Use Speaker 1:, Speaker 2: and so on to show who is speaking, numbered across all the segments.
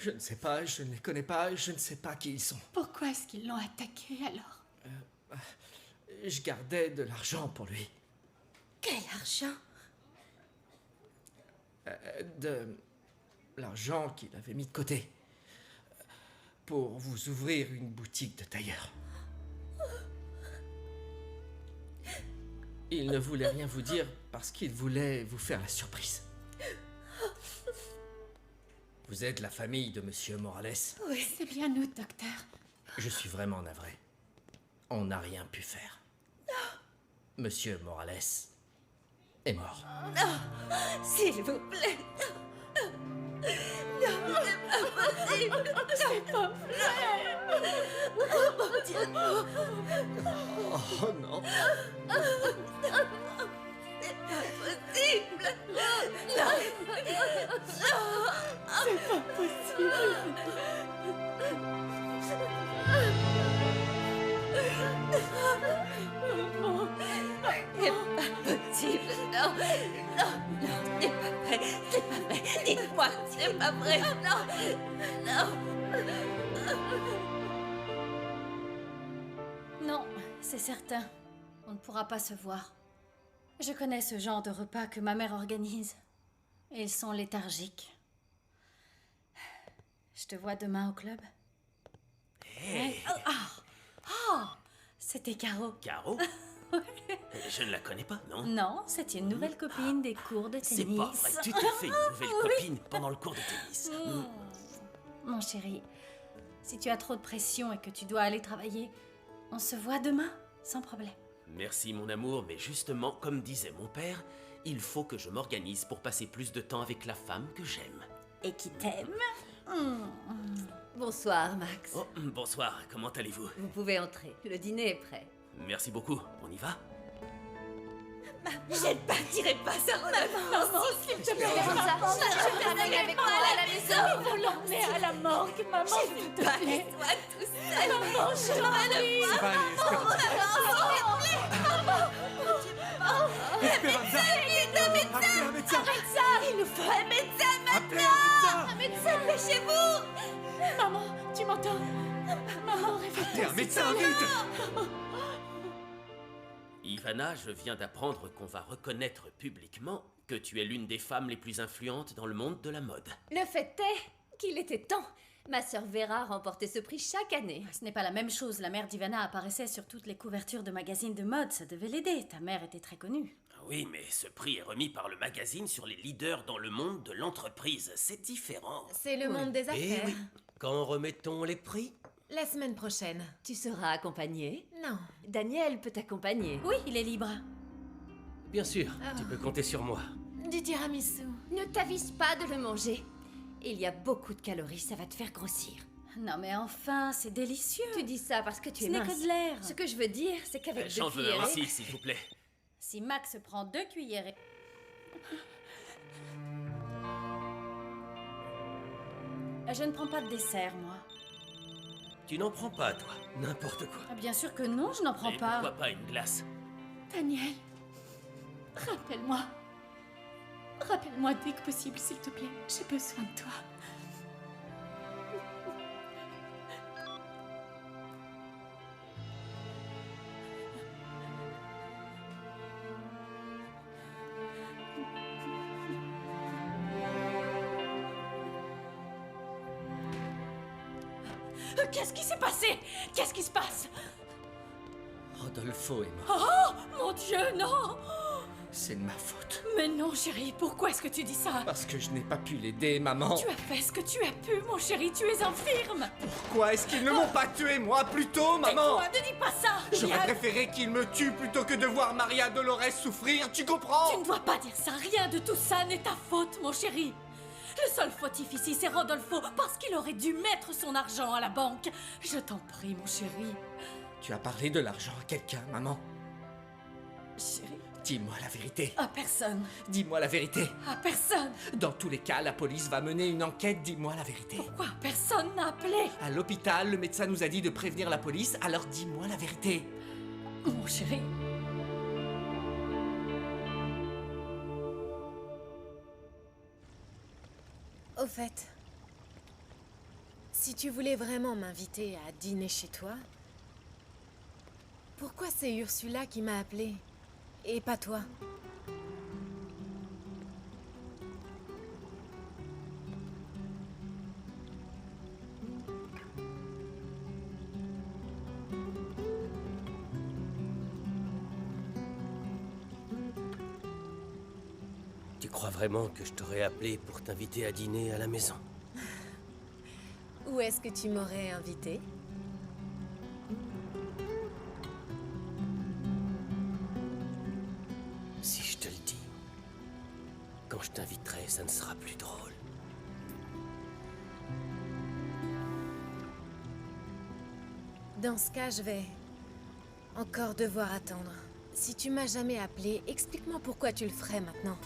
Speaker 1: Je ne sais pas, je ne les connais pas, je ne sais pas qui ils sont.
Speaker 2: Pourquoi est-ce qu'ils l'ont attaqué alors?
Speaker 1: Je gardais de l'argent pour lui.
Speaker 3: Quel argent?
Speaker 1: De l'argent qu'il avait mis de côté. Pour vous ouvrir une boutique de tailleur. Il ne voulait rien vous dire parce qu'il voulait vous faire la surprise. Vous êtes la famille de Monsieur Morales?
Speaker 2: Oui, c'est bien nous, docteur.
Speaker 1: Je suis vraiment navré. On n'a rien pu faire. Monsieur Morales est mort.
Speaker 3: S'il vous plaît. Non, c'est pas possible.
Speaker 2: C'est pas vrai.
Speaker 3: Oh mon Dieu, non.
Speaker 1: Oh non.
Speaker 3: C'est pas possible. Non.
Speaker 2: C'est pas possible.
Speaker 3: C'est pas possible. Non. Non, non, c'est pas vrai. C'est pas vrai. Dites-moi, c'est pas vrai. Non. Non.
Speaker 4: Non, c'est certain. On ne pourra pas se voir. Je connais ce genre de repas que ma mère organise. Ils sont léthargiques. Je te vois demain au club.
Speaker 5: Hé,
Speaker 4: C'était Caro.
Speaker 5: Caro? Je ne la connais pas, non?
Speaker 4: Non, c'est une nouvelle copine des cours de
Speaker 5: C'est
Speaker 4: tennis.
Speaker 5: pas vrai, tu t'es fait une nouvelle copine pendant le cours de tennis.
Speaker 4: Mon chéri, si tu as trop de pression et que tu dois aller travailler, on se voit demain, sans problème.
Speaker 5: Merci mon amour, mais justement, comme disait mon père, il faut que je m'organise pour passer plus de temps avec la femme que j'aime.
Speaker 3: Et qui t'aime? Bonsoir, Max.
Speaker 5: Oh, bonsoir, comment allez-vous?
Speaker 3: Vous pouvez entrer. Le dîner est prêt.
Speaker 5: Merci beaucoup, on y va?
Speaker 3: Je ne partirai pas sans
Speaker 2: Maman, s'il te plaît.
Speaker 3: Je vais aller avec moi à la maison.
Speaker 2: Ils vont l'emmener à la morgue, maman, s'il te
Speaker 3: Pas
Speaker 2: plaît.
Speaker 3: laisse-moi tout seul.
Speaker 2: Maman, je t'en prie.
Speaker 1: Ça va aller, Esperanza. Appelez un médecin.
Speaker 3: Il nous faut un médecin
Speaker 1: Appelez
Speaker 3: maintenant.
Speaker 1: un médecin.
Speaker 3: Un médecin, dépêchez-vous.
Speaker 2: Maman, tu m'entends? Maman, réveille-toi.
Speaker 1: Appelez un médecin, vite.
Speaker 5: Ivana, je viens d'apprendre qu'on va reconnaître publiquement que tu es l'une des femmes les plus influentes dans le monde de la mode.
Speaker 3: Le fait est qu'il était temps. Ma sœur Vera remportait ce prix chaque année.
Speaker 4: Ce n'est pas la même chose. La mère d'Ivana apparaissait sur toutes les couvertures de magazines de mode. Ça devait l'aider. Ta mère était très connue.
Speaker 5: Ah oui, mais ce prix est remis par le magazine sur les leaders dans le monde de l'entreprise. C'est différent.
Speaker 6: C'est le monde des
Speaker 7: Eh
Speaker 6: affaires.
Speaker 7: oui, quand remet-on les prix?
Speaker 6: La semaine prochaine.
Speaker 3: Tu seras accompagnée?
Speaker 6: Non.
Speaker 3: Daniel peut t'accompagner.
Speaker 4: Oui, il est libre.
Speaker 7: Bien sûr, tu peux compter sur moi.
Speaker 6: Du tiramisu.
Speaker 3: Ne t'avise pas de le manger. Il y a beaucoup de calories, ça va te faire grossir.
Speaker 4: Non mais enfin, c'est délicieux.
Speaker 3: Tu dis ça parce que tu
Speaker 4: Ce
Speaker 3: es
Speaker 4: n'est
Speaker 3: mince.
Speaker 4: que de l'air.
Speaker 3: Ce que je veux dire, c'est qu'avec 2
Speaker 5: Change-le
Speaker 3: cuillerées...
Speaker 5: ici, s'il vous plaît.
Speaker 4: Si Max prend 2 cuillerées... Je ne prends pas de dessert, moi.
Speaker 7: Tu n'en prends pas, toi. N'importe quoi.
Speaker 4: Ah, bien sûr que non, je n'en prends
Speaker 5: Et
Speaker 4: pas.
Speaker 5: pourquoi pas une glace?
Speaker 2: Daniel, rappelle-moi. Rappelle-moi dès que possible, s'il te plaît. J'ai besoin de toi. Qu'est-ce qui s'est passé? Qu'est-ce qui se passe?
Speaker 1: Rodolfo est mort.
Speaker 2: Mon Dieu, non!
Speaker 1: C'est de ma faute.
Speaker 2: Mais non, chérie, pourquoi est-ce que tu dis ça?
Speaker 1: Parce que je n'ai pas pu l'aider, maman.
Speaker 2: Tu as fait ce que tu as pu, mon chéri, tu es infirme!
Speaker 1: Pourquoi est-ce qu'ils ne m'ont pas tué, moi, plus tôt, maman?
Speaker 2: Tais-toi, ne dis pas ça!
Speaker 1: J'aurais
Speaker 2: Yann,
Speaker 1: préféré qu'ils me tuent plutôt que de voir Maria Dolores souffrir, tu comprends?
Speaker 2: tu ne dois pas dire ça, rien de tout ça n'est ta faute, mon chéri! Le seul fautif ici, c'est Rodolfo, parce qu'il aurait dû mettre son argent à la banque. Je t'en prie, mon chéri.
Speaker 1: Tu as parlé de l'argent à quelqu'un, maman.
Speaker 2: Chéri,
Speaker 1: Dis-moi la vérité.
Speaker 2: à personne,
Speaker 1: Dis-moi la vérité.
Speaker 2: à personne.
Speaker 1: Dans tous les cas, la police va mener une enquête, dis-moi la vérité.
Speaker 2: Pourquoi personne n'a appelé?
Speaker 1: À l'hôpital, le médecin nous a dit de prévenir la police, alors dis-moi la vérité.
Speaker 2: Mon chéri.
Speaker 6: Au fait, Si tu voulais vraiment m'inviter à dîner chez toi, pourquoi c'est Ursula qui m'a appelée et pas toi?
Speaker 7: Tu crois vraiment que je t'aurais appelé pour t'inviter à dîner à la maison?
Speaker 6: Où est-ce que tu m'aurais invité?
Speaker 7: Si je te le dis, quand je t'inviterai, ça ne sera plus drôle.
Speaker 6: Dans ce cas, je vais encore devoir attendre. Si tu m'as jamais appelé, explique-moi pourquoi tu le ferais maintenant.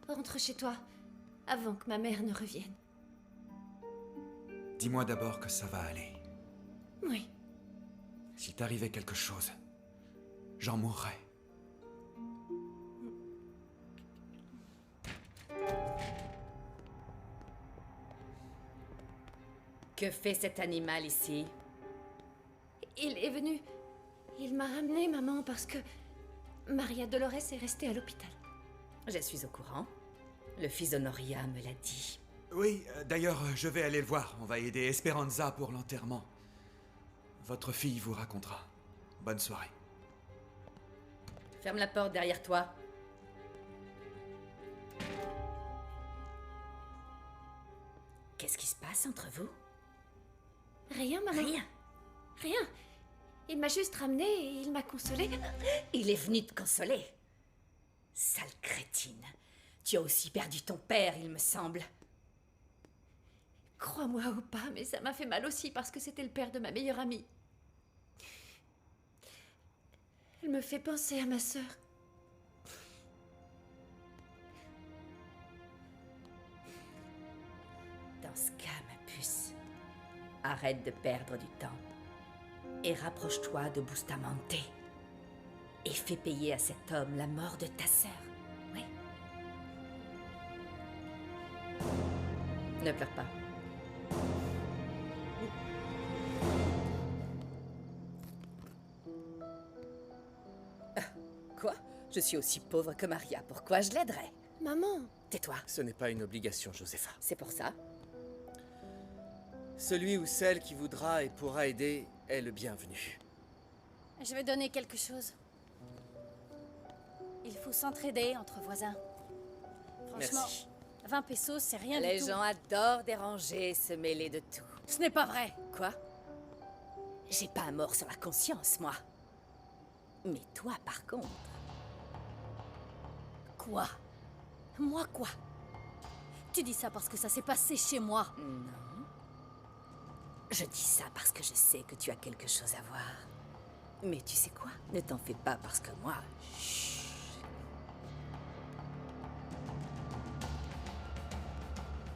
Speaker 3: Rentre chez toi, avant que ma mère ne revienne.
Speaker 8: Dis-moi d'abord que ça va aller.
Speaker 3: Oui.
Speaker 8: S'il t'arrivait quelque chose, j'en mourrais.
Speaker 3: Que fait cet animal ici? Il est venu. Il m'a ramené, maman, parce que Maria Dolores est restée à l'hôpital. Je suis au courant. Le fils d'Honoria me l'a dit.
Speaker 8: Oui, d'ailleurs, je vais aller le voir. On va aider Esperanza pour l'enterrement. Votre fille vous racontera. Bonne soirée.
Speaker 3: Ferme la porte derrière toi. Qu'est-ce qui se passe entre vous? Rien, maman. Rien. Rien. Il m'a juste ramené et il m'a consolée. Il est venu te consoler. Sale crétine. Tu as aussi perdu ton père, il me semble. Crois-moi ou pas, mais ça m'a fait mal aussi parce que c'était le père de ma meilleure amie. Elle me fait penser à ma sœur. Dans ce cas, ma puce, arrête de perdre du temps et rapproche-toi de Bustamante et fais payer à cet homme la mort de ta sœur. Oui. Ne pleure pas. Quoi? Je suis aussi pauvre que Maria. Pourquoi je l'aiderais? Maman! Tais-toi.
Speaker 1: Ce n'est pas une obligation, Josepha.
Speaker 3: C'est pour ça?
Speaker 1: Celui ou celle qui voudra et pourra aider est le bienvenu.
Speaker 4: Je vais donner quelque chose. Il faut s'entraider entre voisins. Franchement,
Speaker 1: Merci.
Speaker 4: 20 pesos, c'est rien
Speaker 3: Les
Speaker 4: du tout.
Speaker 3: gens adorent déranger, se mêler de tout.
Speaker 4: Ce n'est pas vrai.
Speaker 3: Quoi? J'ai pas un mort sur la conscience, moi. Mais toi, par contre...
Speaker 4: Quoi? Moi quoi? Tu dis ça parce que ça s'est passé chez moi.
Speaker 3: Non. Je dis ça parce que je sais que tu as quelque chose à voir. Mais tu sais quoi? Ne t'en fais pas parce que moi... Chut.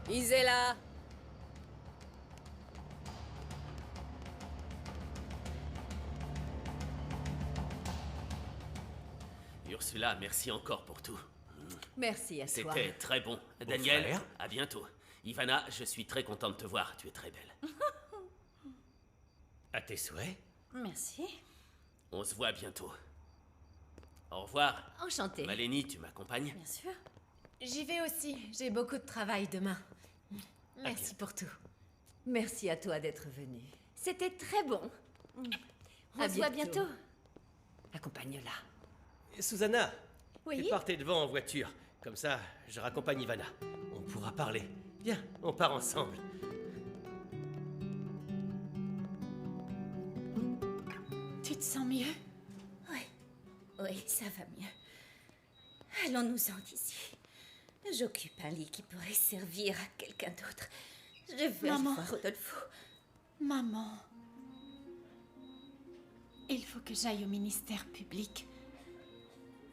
Speaker 3: Isela!
Speaker 5: Ursula, merci encore pour tout.
Speaker 3: Merci à toi.
Speaker 5: C'était très bon. Daniel,
Speaker 7: frère.
Speaker 5: à bientôt. Ivana, je suis très content de te voir. Tu es très belle.
Speaker 7: À tes souhaits?
Speaker 4: Merci.
Speaker 5: On se voit bientôt. Au revoir.
Speaker 3: Enchantée.
Speaker 5: Maleni, tu m'accompagnes?
Speaker 4: Bien sûr.
Speaker 6: J'y vais aussi. J'ai beaucoup de travail demain. Merci
Speaker 5: bientôt.
Speaker 6: pour tout.
Speaker 3: Merci à toi d'être venu. C'était très bon. On se voit bientôt. Accompagne-la.
Speaker 7: Susanna,
Speaker 3: Oui?
Speaker 7: partez devant en voiture. Comme ça, je raccompagne Ivana. On pourra parler. Viens, on part ensemble.
Speaker 4: Tu te sens mieux?
Speaker 3: Oui, ça va mieux. Allons-nous-en d'ici. J'occupe un lit qui pourrait servir à quelqu'un d'autre. Je veux aller
Speaker 4: Maman.
Speaker 3: voir Rodolfo.
Speaker 4: Maman. Il faut que j'aille au ministère public.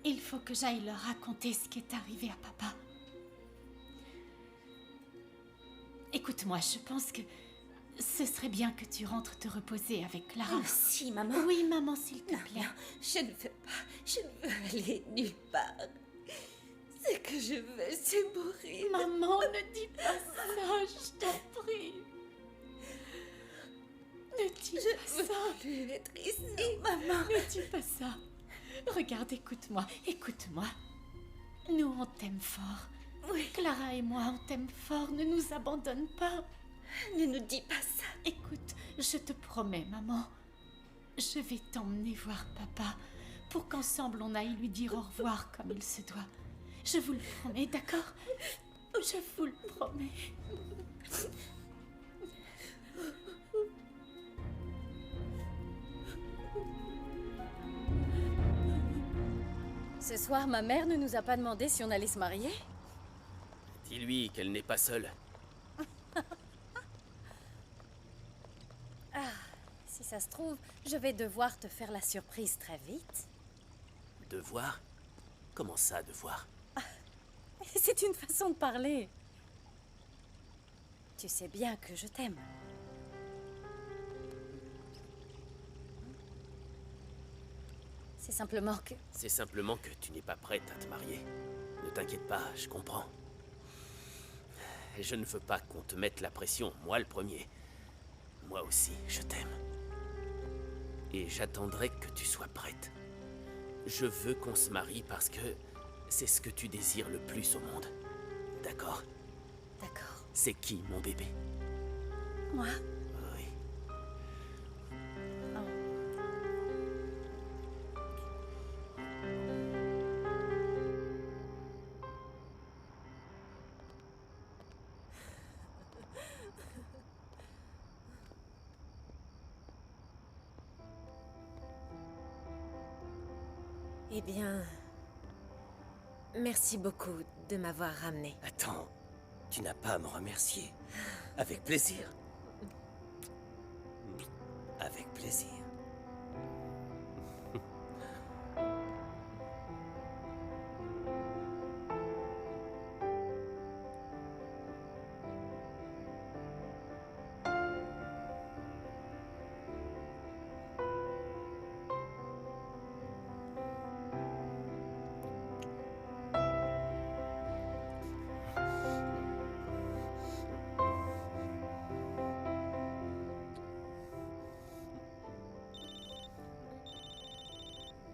Speaker 4: Il faut que j'aille leur raconter ce qui est arrivé à papa. Écoute-moi, je pense que
Speaker 2: ce serait bien que tu rentres te reposer avec Clara.
Speaker 3: Oh, si, maman.
Speaker 2: Oui, maman, s'il te plaît.
Speaker 3: Non, je ne veux pas. Je ne veux aller nulle part. Ce que je veux, c'est mourir.
Speaker 2: Maman, ne dis pas ça, je t'en prie. Ne dis pas ça.
Speaker 3: Je veux être ici, maman.
Speaker 2: Ne dis pas ça. Regarde, écoute-moi, écoute-moi. Nous, on t'aime fort.
Speaker 3: Oui.
Speaker 2: Clara et moi, on t'aime fort. Ne nous abandonne pas.
Speaker 3: Ne nous dis pas ça.
Speaker 2: Écoute, je te promets, maman. Je vais t'emmener voir papa pour qu'ensemble on aille lui dire au revoir comme il se doit. Je vous le promets, d'accord? Je vous le promets.
Speaker 4: Ce soir, ma mère ne nous a pas demandé si on allait se marier.
Speaker 5: Dis-lui qu'elle n'est pas seule.
Speaker 4: Si ça se trouve, je vais devoir te faire la surprise très vite.
Speaker 5: Devoir? Comment ça, devoir?
Speaker 4: C'est une façon de parler. Tu sais bien que je t'aime. C'est simplement que...
Speaker 5: C'est simplement que tu n'es pas prête à te marier. Ne t'inquiète pas, je comprends. Je ne veux pas qu'on te mette la pression, moi le premier. Moi aussi, je t'aime. Et j'attendrai que tu sois prête. Je veux qu'on se marie parce que c'est ce que tu désires le plus au monde. D'accord?
Speaker 4: D'accord.
Speaker 5: C'est qui, mon bébé?
Speaker 4: Moi?
Speaker 5: Oui.
Speaker 6: Eh bien... Merci beaucoup de m'avoir ramené.
Speaker 7: Attends, tu n'as pas à me remercier. Avec plaisir. Avec plaisir.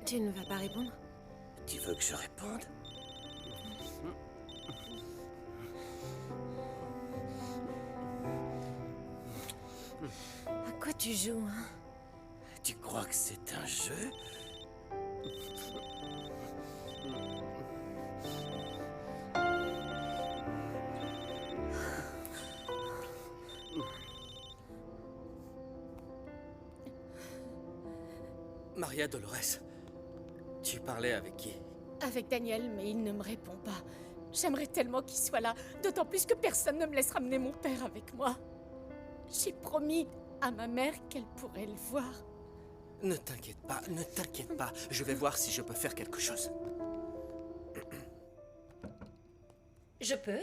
Speaker 6: Tu ne vas pas répondre?
Speaker 7: Tu veux que je réponde?
Speaker 6: À quoi tu joues, hein?
Speaker 7: Tu crois que c'est un jeu?
Speaker 1: Maria Dolores, tu parlais avec qui?
Speaker 2: Avec Daniel, mais il ne me répond pas. J'aimerais tellement qu'il soit là, d'autant plus que personne ne me laisse ramener mon père avec moi. J'ai promis à ma mère qu'elle pourrait le voir.
Speaker 1: Ne t'inquiète pas, ne t'inquiète pas. Je vais voir si je peux faire quelque chose.
Speaker 3: Je peux?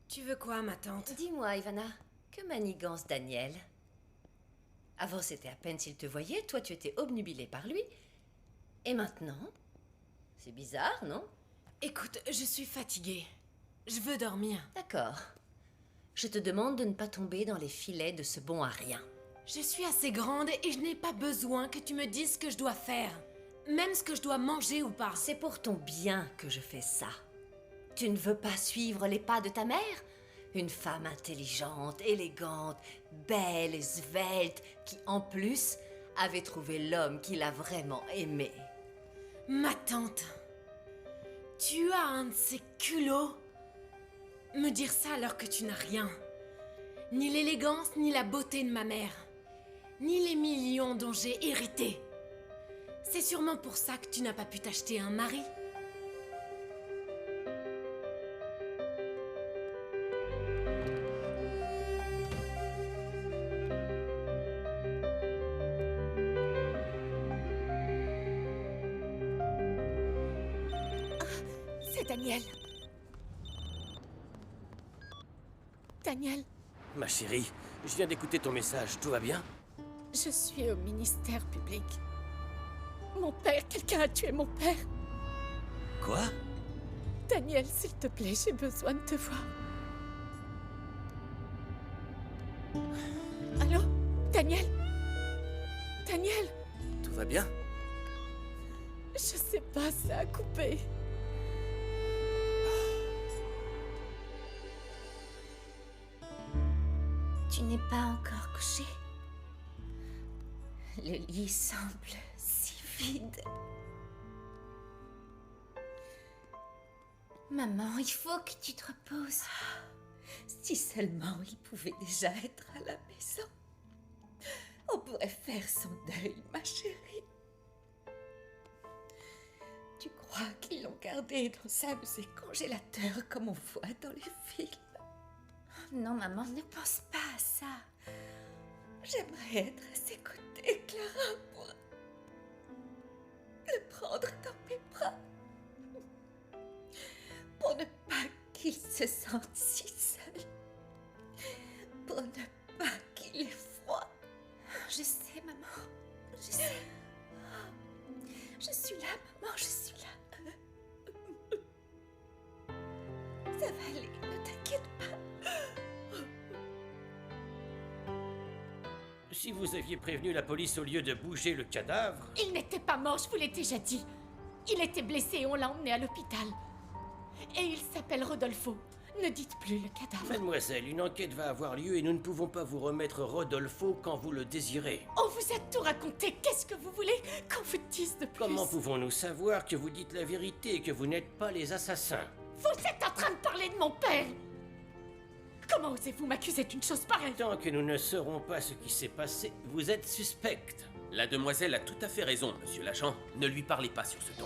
Speaker 6: Tu veux quoi, ma tante?
Speaker 3: Dis-moi, Ivana, que manigance Daniel? Avant, c'était à peine s'il te voyait, toi tu étais obnubilée par lui. Et maintenant? C'est bizarre, non?
Speaker 6: Écoute, je suis fatiguée. Je veux dormir.
Speaker 3: D'accord. Je te demande de ne pas tomber dans les filets de ce bon à rien.
Speaker 6: Je suis assez grande et je n'ai pas besoin que tu me dises ce que je dois faire. Même ce que je dois manger ou pas.
Speaker 3: C'est pour ton bien que je fais ça. Tu ne veux pas suivre les pas de ta mère? Une femme intelligente, élégante, belle et svelte, qui en plus avait trouvé l'homme qui l'a vraiment aimée.
Speaker 6: Ma tante, tu as un de ces culots? Me dire ça alors que tu n'as rien. Ni l'élégance, ni la beauté de ma mère. Ni les millions dont j'ai hérité. C'est sûrement pour ça que tu n'as pas pu t'acheter un mari.
Speaker 2: C'est Daniel. Daniel,
Speaker 7: Ma chérie,
Speaker 5: Je viens d'écouter ton message, tout va bien?
Speaker 2: Je suis au ministère public. Mon père, quelqu'un a tué mon père.
Speaker 5: Quoi?
Speaker 2: Daniel, s'il te plaît, j'ai besoin de te voir. Allô? Daniel? Daniel?
Speaker 5: Tout va bien?
Speaker 2: Je sais pas, ça a coupé.
Speaker 3: Tu n'es pas encore couché? Le lit semble si vide. Maman, il faut que tu te reposes. Si seulement il pouvait déjà être à la maison. On pourrait faire son deuil, ma chérie. Tu crois qu'ils l'ont gardé dans sa musée congélateur comme on voit dans les films? Non, maman, ne pense pas à ça. J'aimerais être à ses côtés, Clara, pour le prendre dans mes bras. Pour ne pas qu'il se sente si seul. Pour ne pas qu'il ait froid. Je sais, maman. Je sais. Je suis là, maman, je suis là. Ça va aller, ne t'inquiète pas.
Speaker 5: Si vous aviez prévenu la police au lieu de bouger le cadavre...
Speaker 2: Il n'était pas mort, je vous l'ai déjà dit. Il était blessé et on l'a emmené à l'hôpital. Et il s'appelle Rodolfo. Ne dites plus le cadavre.
Speaker 5: Mademoiselle, une enquête va avoir lieu et nous ne pouvons pas vous remettre Rodolfo quand vous le désirez.
Speaker 2: On vous a tout raconté. Qu'est-ce que vous voulez qu'on vous dise de plus?
Speaker 5: Comment pouvons-nous savoir que vous dites la vérité et que vous n'êtes pas les assassins?
Speaker 2: Vous êtes en train de parler de mon père. Comment osez-vous m'accuser d'une chose pareille?
Speaker 5: Tant que nous ne saurons pas ce qui s'est passé, vous êtes suspecte.
Speaker 9: La demoiselle a tout à fait raison, monsieur l'agent. Ne lui parlez pas sur ce ton.